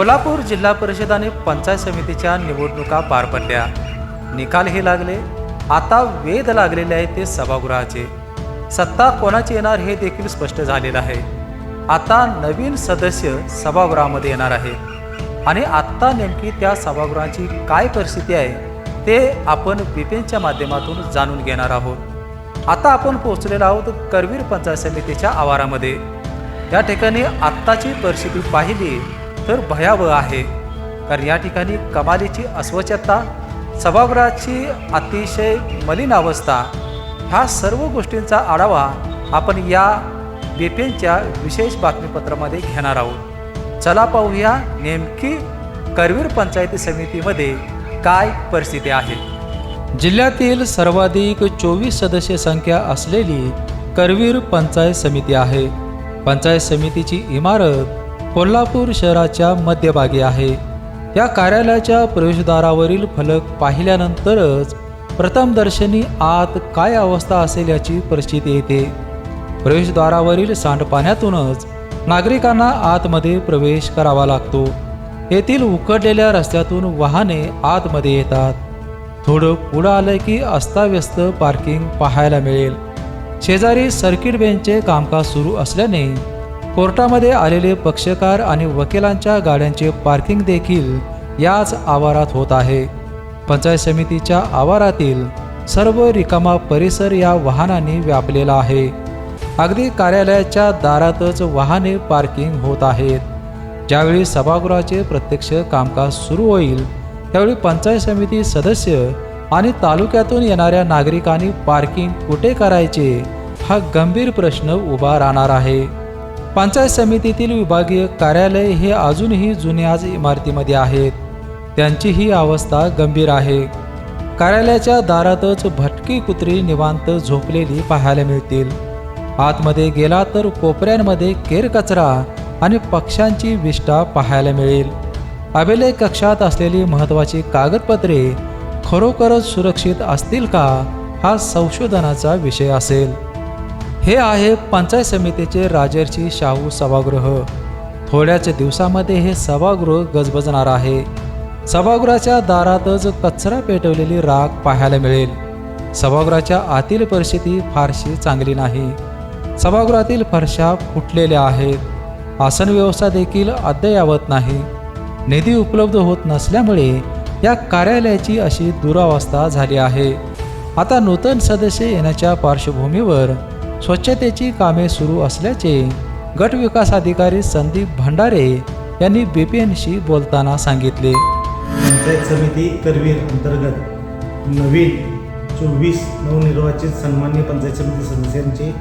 कोल्हापूर जिल्हा परिषद आणि पंचायत समितीच्या निवडणुका पार पडल्या. निकालही लागले. आता वेध लागलेले आहे ते सभागृहाचे. सत्ता कोणाची येणार हे देखील स्पष्ट झालेलं आहे. आता नवीन सदस्य सभागृहामध्ये येणार आहे आणि आत्ता नेमकी त्या सभागृहाची काय परिस्थिती आहे ते आपण बीपीएनच्या माध्यमातून जाणून घेणार आहोत. आता आपण पोहोचलेलो आहोत करवीर पंचायत समितीच्या आवारामध्ये. या ठिकाणी आत्ताची परिस्थिती पाहिली तर भयावह आहे. कारण या ठिकाणी कमालीची अस्वच्छता, सभागृहाची अतिशय मलिन अवस्था, ह्या सर्व गोष्टींचा आढावा आपण या बीपीएनच्या विशेष बातमीपत्रामध्ये घेणार आहोत. चला पाहूया नेमकी करवीर पंचायती समितीमध्ये काय परिस्थिती आहे. जिल्ह्यातील सर्वाधिक 24 सदस्य संख्या असलेली करवीर पंचायत समिती आहे. पंचायत समितीची इमारत कोल्हापूर शहराच्या मध्यभागी आहे. या कार्यालयाच्या प्रवेशद्वारावरील फलक पाहिल्यानंतरच प्रथमदर्शनी आत काय अवस्था असेल याची परिस्थिती येते. प्रवेशद्वारावरील सांडपाण्यातूनच नागरिकांना आतमध्ये प्रवेश करावा लागतो. येथील उखडलेल्या रस्त्यातून वाहने आतमध्ये येतात. थोडं पुढं आलं की अस्ताव्यस्त पार्किंग पाहायला मिळेल. शेजारी सर्किट बेंचचे कामकाज सुरू असल्याने कोर्टामध्ये आलेले पक्षकार आणि वकिलांच्या गाड्यांचे पार्किंग देखील याच आवारात होत आहे. पंचायत समितीच्या आवारातील सर्व रिकामा परिसर या वाहनांनी व्यापलेला आहे. अगदी कार्यालयाच्या दारातच वाहने पार्किंग होत आहेत. ज्यावेळी सभागृहाचे प्रत्यक्ष कामकाज सुरू होईल त्यावेळी पंचायत समिती सदस्य आणि तालुक्यातून येणाऱ्या नागरिकांनी पार्किंग कुठे करायचे हा गंभीर प्रश्न उभा राहणार आहे. पंचायत समितीतील विभागीय कार्यालय हे अजूनही जुन्याच इमारतीमध्ये आहेत. त्यांची ही अवस्था गंभीर आहे. कार्यालयाच्या दारातच भटकी कुत्री निवांत झोपलेली पाहायला मिळतील. आतमध्ये गेला तर कोपऱ्यांमध्ये केरकचरा आणि पक्ष्यांची विष्ठा पाहायला मिळेल. अभिलेख कक्षात असलेली महत्त्वाची कागदपत्रे खरोखरच सुरक्षित असतील का हा संशोधनाचा विषय असेल. हे आहे पंचायत समितीचे राजर्षी शाहू सभागृह. थोड्याच दिवसामध्ये हे सभागृह गजबजणार आहे. सभागृहाच्या दारातच कचरा पेटवलेली राख पाहायला मिळेल. सभागृहाच्या आतील परिस्थिती फारशी चांगली नाही. सभागृहातील फरशा फुटलेल्या आहेत. आसन व्यवस्था देखील अद्ययावत नाही. निधी उपलब्ध होत नसल्यामुळे या कार्यालयाची अशी दुरावस्था झाली आहे. आता नूतन सदस्य येण्याच्या पार्श्वभूमीवर स्वच्छतेची कामे सुरू असल्याचे गट विकास अधिकारी संदीप भंडारे यांनी बीपीएनशी बोलताना सांगितले. पंचायत समिती करवीर अंतर्गत नवीन 24 नवनिर्वाचित सन्मान्य पंचायत समिती सदस्यांची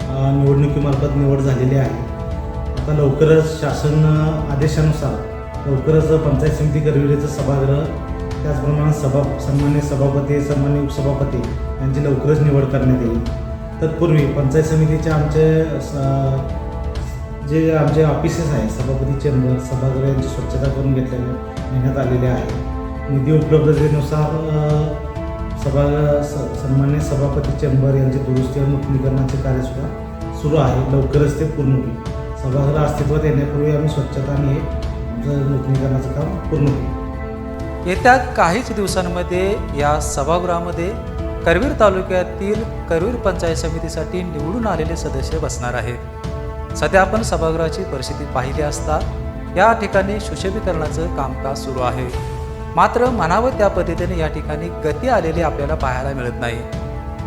निवडणुकीमार्फत निवड झालेली आहे. आता लवकरच शासन आदेशानुसार लवकरच पंचायत समिती करवीरचं सभागृह, त्याचप्रमाणे सन्मान्य सभापती, सन्मान्य उपसभापती यांची लवकरच निवड करण्यात येईल. तत्पूर्वी पंचायत समितीच्या आमचे ऑफिसेस आहे, सभापती चेंबर, सभागृह यांची स्वच्छता करून घेण्यात आलेली आहे. निधी उपलब्धतेनुसार सन्मान्य सभापती चेंबर यांची दुरुस्ती आणि नूतनीकरणाचे कार्यसुद्धा सुरू आहे. लवकरच ते पूर्ण होईल. सभागृह अस्तित्वात येण्यापूर्वी आम्ही स्वच्छता आणि हे आमचं नूतनीकरणाचं काम पूर्ण होईल. येत्या काहीच दिवसांमध्ये या सभागृहामध्ये करवीर तालुक्यातील करवीर पंचायत समितीसाठी निवडून आलेले सदस्य बसणार आहेत. सध्या आपण सभागृहाची परिस्थिती पाहिली असता या ठिकाणी सुशोभीकरणाचं कामकाज सुरू आहे. मात्र म्हणावं त्या पद्धतीने या ठिकाणी गती आलेली आपल्याला पाहायला मिळत नाही.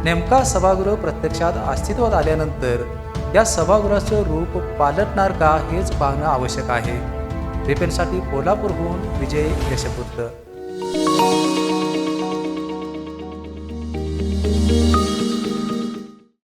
नेमका सभागृह प्रत्यक्षात अस्तित्वात आल्यानंतर या सभागृहाचं रूप पालटणार का हेच पाहणं आवश्यक आहे. बीपीएनसाठी कोल्हापूरहून विजय यशपुत्र.